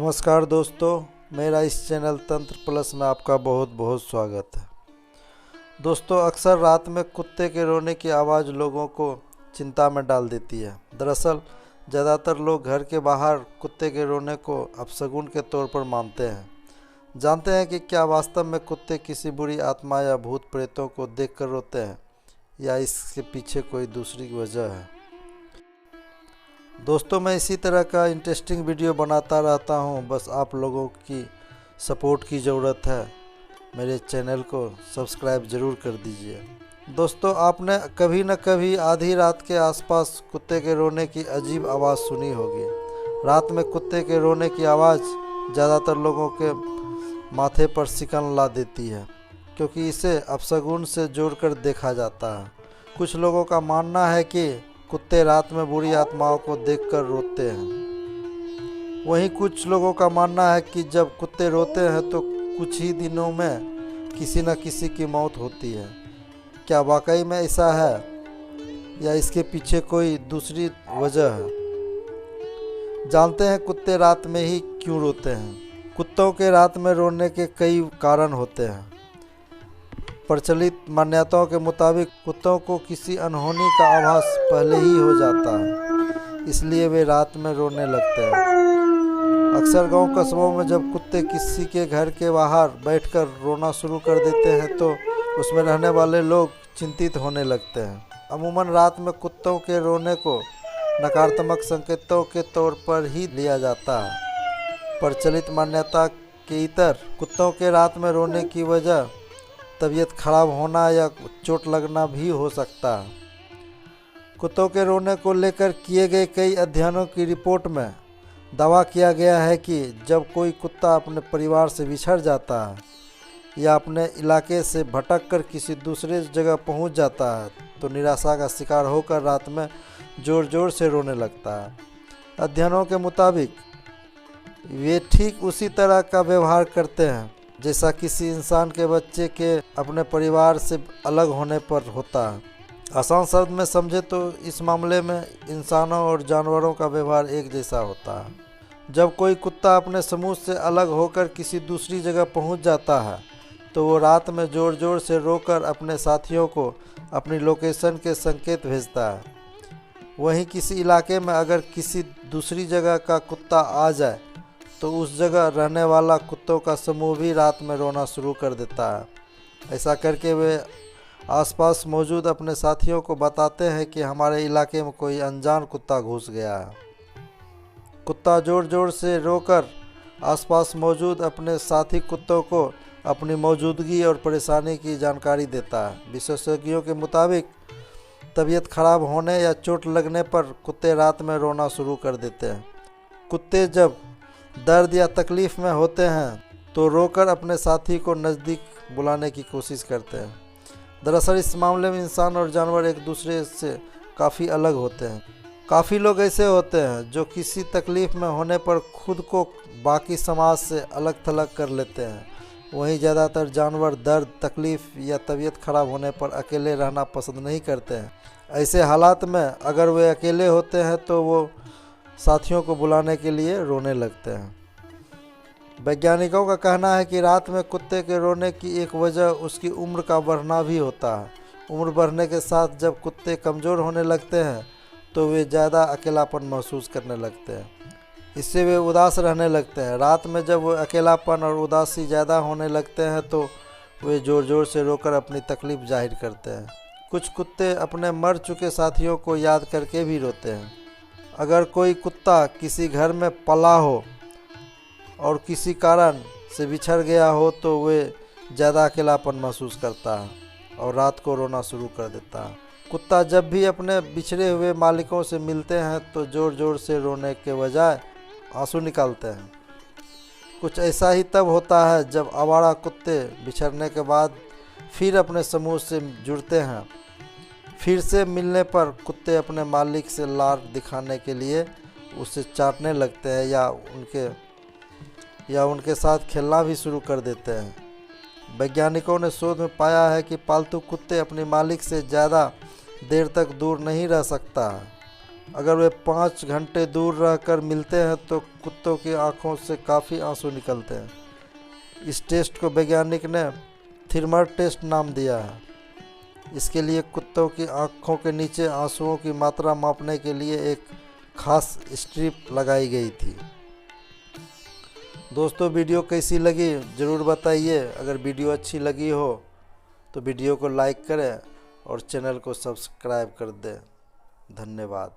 नमस्कार दोस्तों, मेरा इस चैनल तंत्र प्लस में आपका बहुत बहुत स्वागत है। दोस्तों, अक्सर रात में कुत्ते के रोने की आवाज़ लोगों को चिंता में डाल देती है। दरअसल ज़्यादातर लोग घर के बाहर कुत्ते के रोने को अपशगुन के तौर पर मानते हैं। जानते हैं कि क्या वास्तव में कुत्ते किसी बुरी आत्मा या भूत प्रेतों को देखकर रोते हैं, या इसके पीछे कोई दूसरी वजह है। दोस्तों, मैं इसी तरह का इंटरेस्टिंग वीडियो बनाता रहता हूं, बस आप लोगों की सपोर्ट की ज़रूरत है। मेरे चैनल को सब्सक्राइब ज़रूर कर दीजिए। दोस्तों, आपने कभी न कभी आधी रात के आसपास कुत्ते के रोने की अजीब आवाज़ सुनी होगी। रात में कुत्ते के रोने की आवाज़ ज़्यादातर लोगों के माथे पर सिकन ला देती है, क्योंकि इसे अपशगुन से जोड़कर देखा जाता है। कुछ लोगों का मानना है कि कुत्ते रात में बुरी आत्माओं को देखकर रोते हैं। वहीं कुछ लोगों का मानना है कि जब कुत्ते रोते हैं तो कुछ ही दिनों में किसी न किसी की मौत होती है। क्या वाकई में ऐसा है, या इसके पीछे कोई दूसरी वजह है? जानते हैं कुत्ते रात में ही क्यों रोते हैं। कुत्तों के रात में रोने के कई कारण होते हैं। प्रचलित मान्यताओं के मुताबिक कुत्तों को किसी अनहोनी का आभास पहले ही हो जाता है, इसलिए वे रात में रोने लगते हैं। अक्सर गांव कस्बों में जब कुत्ते किसी के घर के बाहर बैठकर रोना शुरू कर देते हैं तो उसमें रहने वाले लोग चिंतित होने लगते हैं। अमूमन रात में कुत्तों के रोने को नकारात्मक संकेतों के तौर पर ही लिया जाता है। प्रचलित मान्यता के इतर कुत्तों के रात में रोने की वजह तबीयत खराब होना या चोट लगना भी हो सकता है। कुत्तों के रोने को लेकर किए गए कई अध्ययनों की रिपोर्ट में दावा किया गया है कि जब कोई कुत्ता अपने परिवार से बिछड़ जाता है या अपने इलाके से भटक कर किसी दूसरे जगह पहुंच जाता है तो निराशा का शिकार होकर रात में ज़ोर ज़ोर से रोने लगता है। अध्ययनों के मुताबिक वे ठीक उसी तरह का व्यवहार करते हैं जैसा किसी इंसान के बच्चे के अपने परिवार से अलग होने पर होता है। आसान शब्द में समझे तो इस मामले में इंसानों और जानवरों का व्यवहार एक जैसा होता है। जब कोई कुत्ता अपने समूह से अलग होकर किसी दूसरी जगह पहुंच जाता है तो वो रात में ज़ोर ज़ोर से रोकर अपने साथियों को अपनी लोकेशन के संकेत भेजता है। वहीं किसी इलाके में अगर किसी दूसरी जगह का कुत्ता आ जाए तो उस जगह रहने वाला कुत्तों का समूह भी रात में रोना शुरू कर देता है। ऐसा करके वे आसपास मौजूद अपने साथियों को बताते हैं कि हमारे इलाके में कोई अनजान कुत्ता घुस गया है। कुत्ता ज़ोर ज़ोर से रोकर आसपास मौजूद अपने साथी कुत्तों को अपनी मौजूदगी और परेशानी की जानकारी देता है। विशेषज्ञों के मुताबिक तबीयत खराब होने या चोट लगने पर कुत्ते रात में रोना शुरू कर देते हैं। कुत्ते जब दर्द या तकलीफ़ में होते हैं तो रोकर अपने साथी को नज़दीक बुलाने की कोशिश करते हैं। दरअसल इस मामले में इंसान और जानवर एक दूसरे से काफ़ी अलग होते हैं। काफ़ी लोग ऐसे होते हैं जो किसी तकलीफ़ में होने पर खुद को बाकी समाज से अलग थलग कर लेते हैं। वहीं ज़्यादातर जानवर दर्द, तकलीफ़ या तबीयत खराब होने पर अकेले रहना पसंद नहीं करते हैं। ऐसे हालात में अगर वे अकेले होते हैं तो वो साथियों को बुलाने के लिए रोने लगते हैं। वैज्ञानिकों का कहना है कि रात में कुत्ते के रोने की एक वजह उसकी उम्र का बढ़ना भी होता है। उम्र बढ़ने के साथ जब कुत्ते कमज़ोर होने लगते हैं तो वे ज़्यादा अकेलापन महसूस करने लगते हैं। इससे वे उदास रहने लगते हैं। रात में जब वे अकेलापन और उदासी ज़्यादा होने लगते हैं तो वे ज़ोर ज़ोर से रोकर अपनी तकलीफ़ जाहिर करते हैं। कुछ कुत्ते अपने मर चुके साथियों को याद करके भी रोते हैं। अगर कोई कुत्ता किसी घर में पला हो और किसी कारण से बिछड़ गया हो तो वे ज़्यादा अकेलापन महसूस करता है और रात को रोना शुरू कर देता है। कुत्ता जब भी अपने बिछड़े हुए मालिकों से मिलते हैं तो ज़ोर ज़ोर से रोने के बजाय आंसू निकालते हैं। कुछ ऐसा ही तब होता है जब आवारा कुत्ते बिछड़ने के बाद फिर अपने समूह से जुड़ते हैं। फिर से मिलने पर कुत्ते अपने मालिक से लार दिखाने के लिए उसे चाटने लगते हैं या उनके साथ खेलना भी शुरू कर देते हैं। वैज्ञानिकों ने शोध में पाया है कि पालतू कुत्ते अपने मालिक से ज़्यादा देर तक दूर नहीं रह सकता। अगर वे 5 घंटे दूर रहकर मिलते हैं तो कुत्तों की आंखों से काफ़ी आंसू निकलते हैं। इस टेस्ट को वैज्ञानिक ने थिर्मर टेस्ट नाम दिया है। इसके लिए कुत्तों की आंखों के नीचे आंसुओं की मात्रा मापने के लिए एक खास स्ट्रिप लगाई गई थी। दोस्तों, वीडियो कैसी लगी ज़रूर बताइए। अगर वीडियो अच्छी लगी हो तो वीडियो को लाइक करें और चैनल को सब्सक्राइब कर दें। धन्यवाद।